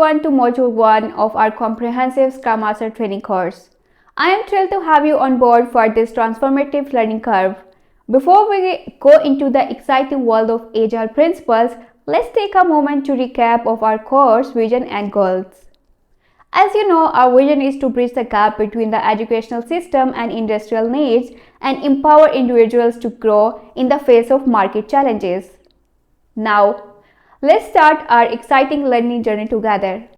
everyone to Module 1 of our comprehensive Scrum Master training course. I am thrilled to have you on board for this transformative learning curve. Before we go into the exciting world of Agile principles, let's take a moment to recap of our course vision and goals. As you know, our vision is to bridge the gap between the educational system and industrial needs and empower individuals to grow in the face of market challenges. Now, let's start our exciting learning journey together.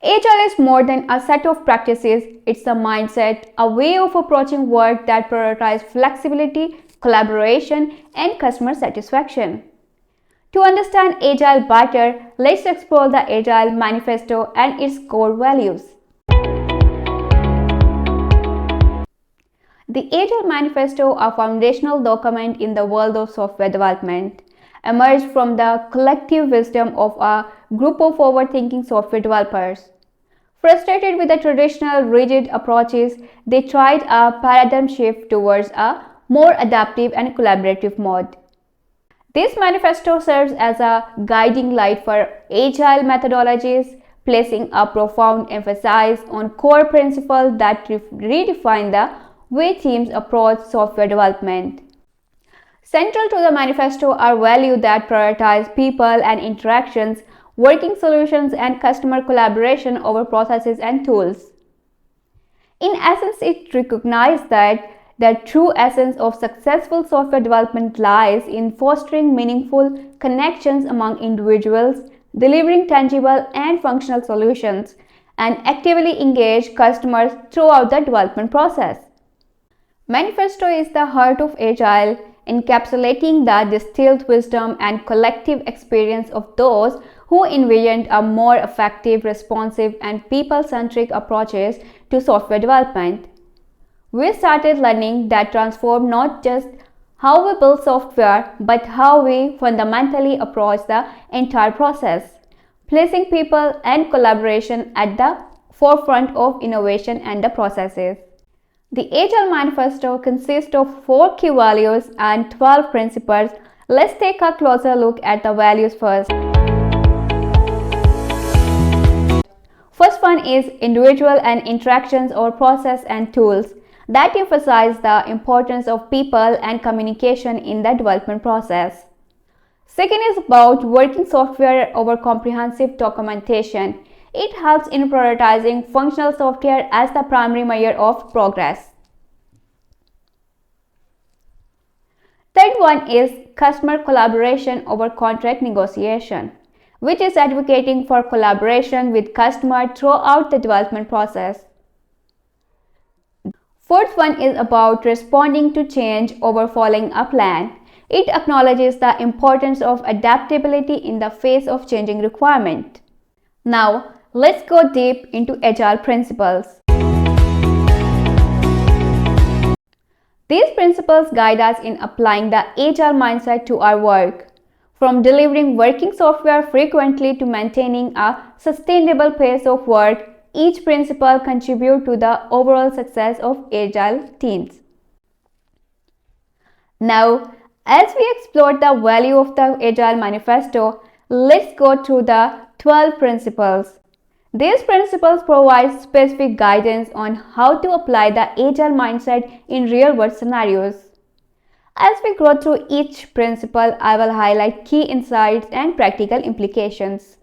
Agile is more than a set of practices, it's a mindset, a way of approaching work that prioritizes flexibility, collaboration, and customer satisfaction. To understand Agile better, let's explore the Agile Manifesto and its core values. The Agile Manifesto, a foundational document in the world of software development, emerged from the collective wisdom of a group of forward-thinking software developers. Frustrated with the traditional rigid approaches, they tried a paradigm shift towards a more adaptive and collaborative mode. This manifesto serves as a guiding light for Agile methodologies, placing a profound emphasis on core principles that redefine the way teams approach software development. Central to the manifesto are values that prioritize people and interactions, working solutions, and customer collaboration over processes and tools. In essence, it recognizes that the true essence of successful software development lies in fostering meaningful connections among individuals, delivering tangible and functional solutions, and actively engage customers throughout the development process. Manifesto is the heart of Agile, encapsulating the distilled wisdom and collective experience of those who envisioned a more effective, responsive, and people-centric approaches to software development. We started learning that transformed not just how we build software, but how we fundamentally approach the entire process, placing people and collaboration at the forefront of innovation and the processes. The Agile Manifesto consists of 4 key values and 12 principles. Let's take a closer look at the values first. First one is individual and interactions or process and tools that emphasize the importance of people and communication in the development process. Second is about working software over comprehensive documentation. It helps in prioritizing functional software as the primary measure of progress. Third one is customer collaboration over contract negotiation, which is advocating for collaboration with customers throughout the development process. Fourth one is about responding to change over following a plan. It acknowledges the importance of adaptability in the face of changing requirements. Now, let's go deep into Agile principles. These principles guide us in applying the Agile mindset to our work. From delivering working software frequently to maintaining a sustainable pace of work, each principle contributes to the overall success of Agile teams. Now, as we explore the value of the Agile Manifesto, let's go through the 12 principles. These principles provide specific guidance on how to apply the Agile mindset in real-world scenarios. As we go through each principle, I will highlight key insights and practical implications.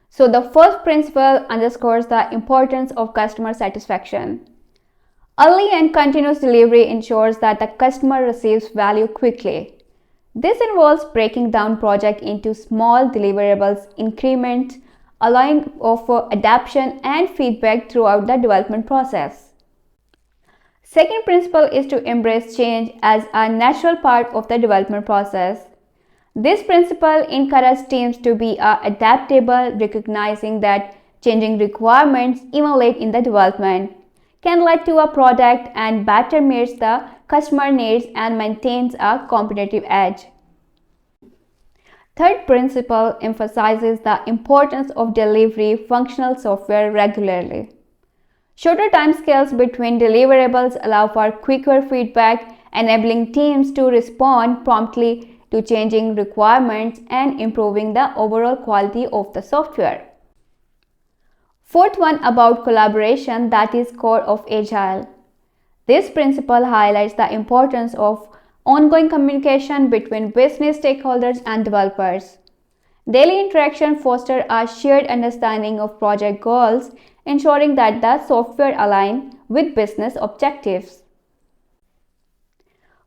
So the first principle underscores the importance of customer satisfaction. Early and continuous delivery ensures that the customer receives value quickly. This involves breaking down projects into small deliverables increments, allowing for adaptation and feedback throughout the development process. Second principle is to embrace change as a natural part of the development process. This principle encourages teams to be adaptable, recognizing that changing requirements, even late in the development, can lead to a product and better meets the customer needs and maintains a competitive edge. Third principle emphasizes the importance of delivering functional software regularly. Shorter timescales between deliverables allow for quicker feedback enabling teams to respond promptly to changing requirements and improving the overall quality of the software. Fourth one about collaboration, that is core of Agile. This principle highlights the importance of ongoing communication between business stakeholders and developers. Daily interaction fosters a shared understanding of project goals, ensuring that the software aligns with business objectives.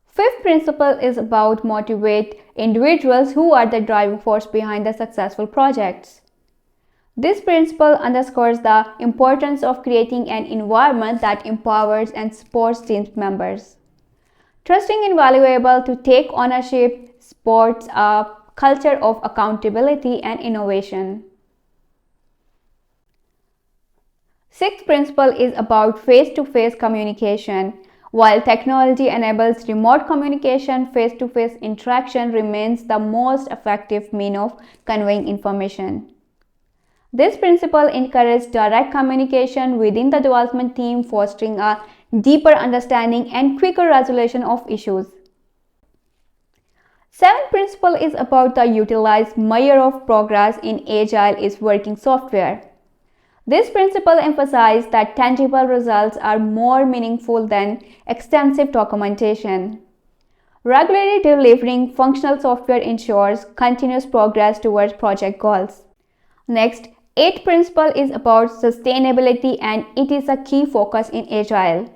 Fifth principle is about motivate individuals who are the driving force behind the successful projects. This principle underscores the importance of creating an environment that empowers and supports team members. Trusting invaluable to take ownership supports a culture of accountability and innovation. Sixth principle is about face-to-face communication. While technology enables remote communication, face-to-face interaction remains the most effective means of conveying information. This principle encourages direct communication within the development team, fostering a deeper understanding and quicker resolution of issues. Seventh principle is about the utilized measure of progress in Agile is working software. This principle emphasizes that tangible results are more meaningful than extensive documentation. Regularly delivering functional software ensures continuous progress towards project goals. Next, eighth principle is about sustainability, and it is a key focus in Agile.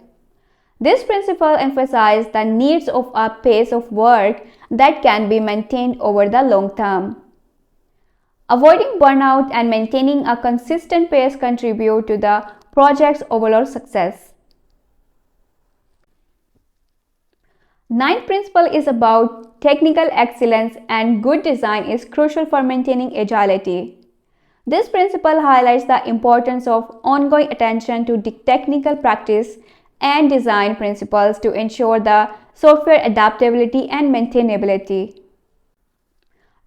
This principle emphasizes the needs of a pace of work that can be maintained over the long term. Avoiding burnout and maintaining a consistent pace contribute to the project's overall success. Ninth principle is about technical excellence, and good design is crucial for maintaining agility. This principle highlights the importance of ongoing attention to technical practice and design principles to ensure the software adaptability and maintainability.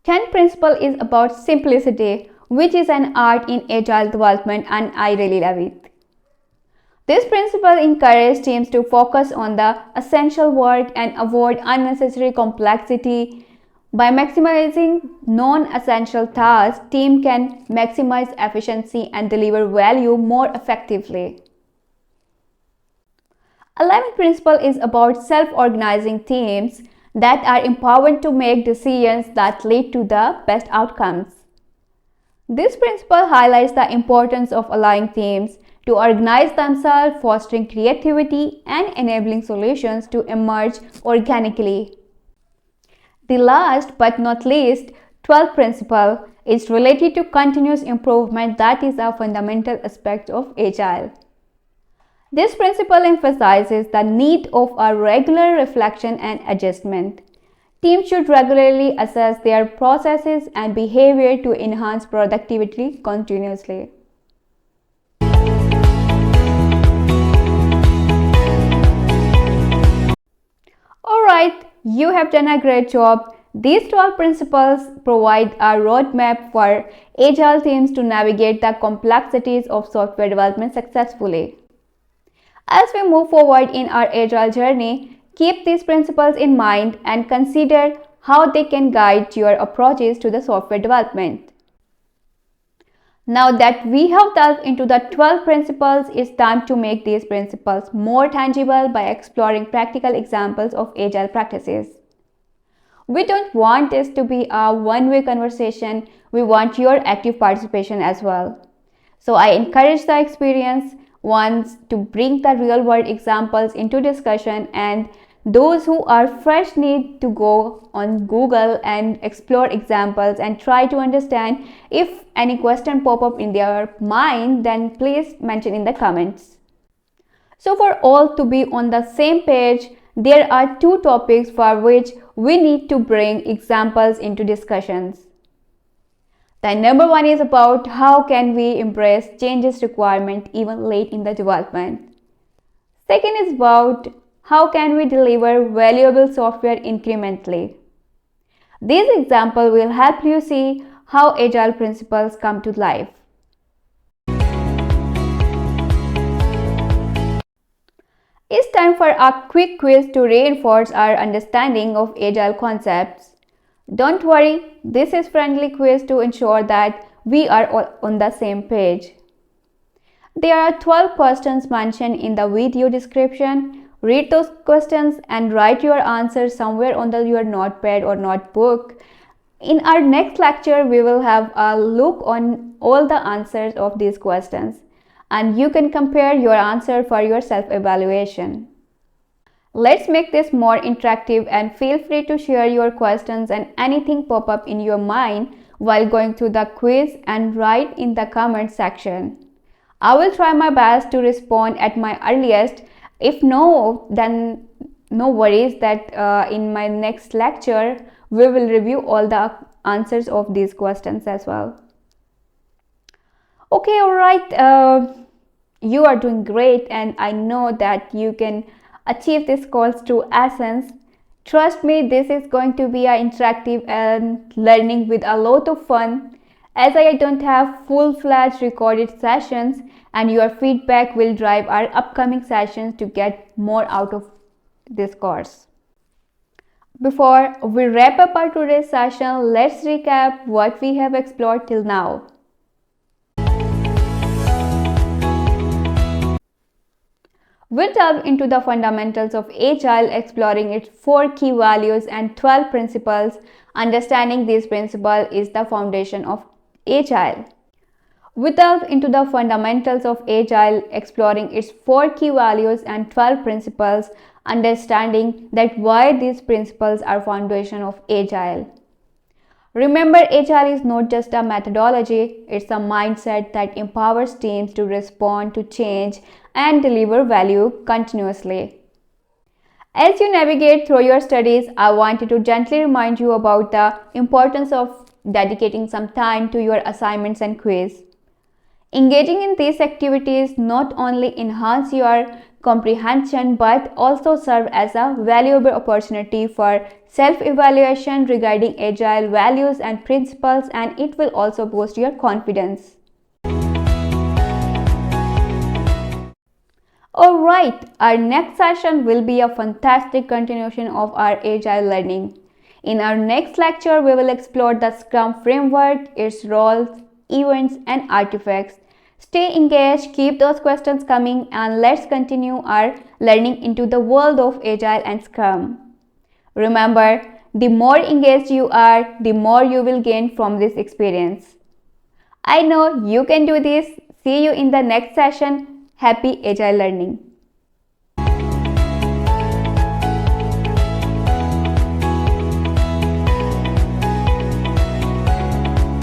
10th principle is about simplicity, which is an art in agile development, and I really love it. This principle encourages teams to focus on the essential work and avoid unnecessary complexity. By maximizing non-essential tasks, team can maximize efficiency and deliver value more effectively. 11th principle is about self-organizing teams that are empowered to make decisions that lead to the best outcomes. This principle highlights the importance of allowing teams to organize themselves, fostering creativity and enabling solutions to emerge organically. The last but not least, 12th principle is related to continuous improvement, that is a fundamental aspect of Agile. This principle emphasizes the need of a regular reflection and adjustment. Teams should regularly assess their processes and behavior to enhance productivity continuously. Alright, you have done a great job. These 12 principles provide a roadmap for Agile teams to navigate the complexities of software development successfully. As we move forward in our Agile journey, keep these principles in mind and consider how they can guide your approaches to the software development. Now that we have delved into the 12 principles, it's time to make these principles more tangible by exploring practical examples of Agile practices. We don't want this to be a one-way conversation, we want your active participation as well. So I encourage the experienced ones to bring the real-world examples into discussion, and those who are fresh need to go on Google and explore examples and try to understand. If any question pop up in their mind, then please mention in the comments. So for all to be on the same page, there are two topics for which we need to bring examples into discussions. The number one is about how can we embrace changes requirement even late in the development. Second is about how can we deliver valuable software incrementally. These examples will help you see how Agile principles come to life. It's time for a quick quiz to reinforce our understanding of Agile concepts. Don't worry, this is friendly quiz to ensure that we are all on the same page. There are 12 questions mentioned in the video description. Read those questions and write your answers somewhere on your notepad or notebook. In our next lecture, we will have a look on all the answers of these questions, and you can compare your answer for your self-evaluation. Let's make this more interactive and feel free to share your questions and anything pop up in your mind while going through the quiz and write in the comment section. I will try my best to respond at my earliest. If no, then no worries that in my next lecture, we will review all the answers of these questions as well. Okay, alright, you are doing great and I know that you can achieve this course through Essence. Trust me, this is going to be an interactive and learning with a lot of fun, as I don't have full-fledged recorded sessions, and your feedback will drive our upcoming sessions to get more out of this course. Before we wrap up our today's session, let's recap what we have explored till now. We delved into the fundamentals of Agile, exploring its 4 key values and 12 principles. Understanding these principles is the foundation of Agile. We delved into the fundamentals of Agile, exploring its 4 key values and 12 principles, understanding that why these principles are foundation of Agile. Remember, Agile is not just a methodology, it's a mindset that empowers teams to respond to change and deliver value continuously. As you navigate through your studies, I wanted to gently remind you about the importance of dedicating some time to your assignments and quiz. Engaging in these activities not only enhance your comprehension but also serve as a valuable opportunity for self-evaluation regarding Agile values and principles, and it will also boost your confidence. Alright, our next session will be a fantastic continuation of our Agile learning. In our next lecture, we will explore the Scrum framework, its roles, events, and artifacts. Stay engaged, keep those questions coming, and let's continue our learning into the world of Agile and Scrum. Remember, the more engaged you are, the more you will gain from this experience. I know you can do this. See you in the next session. Happy Agile learning.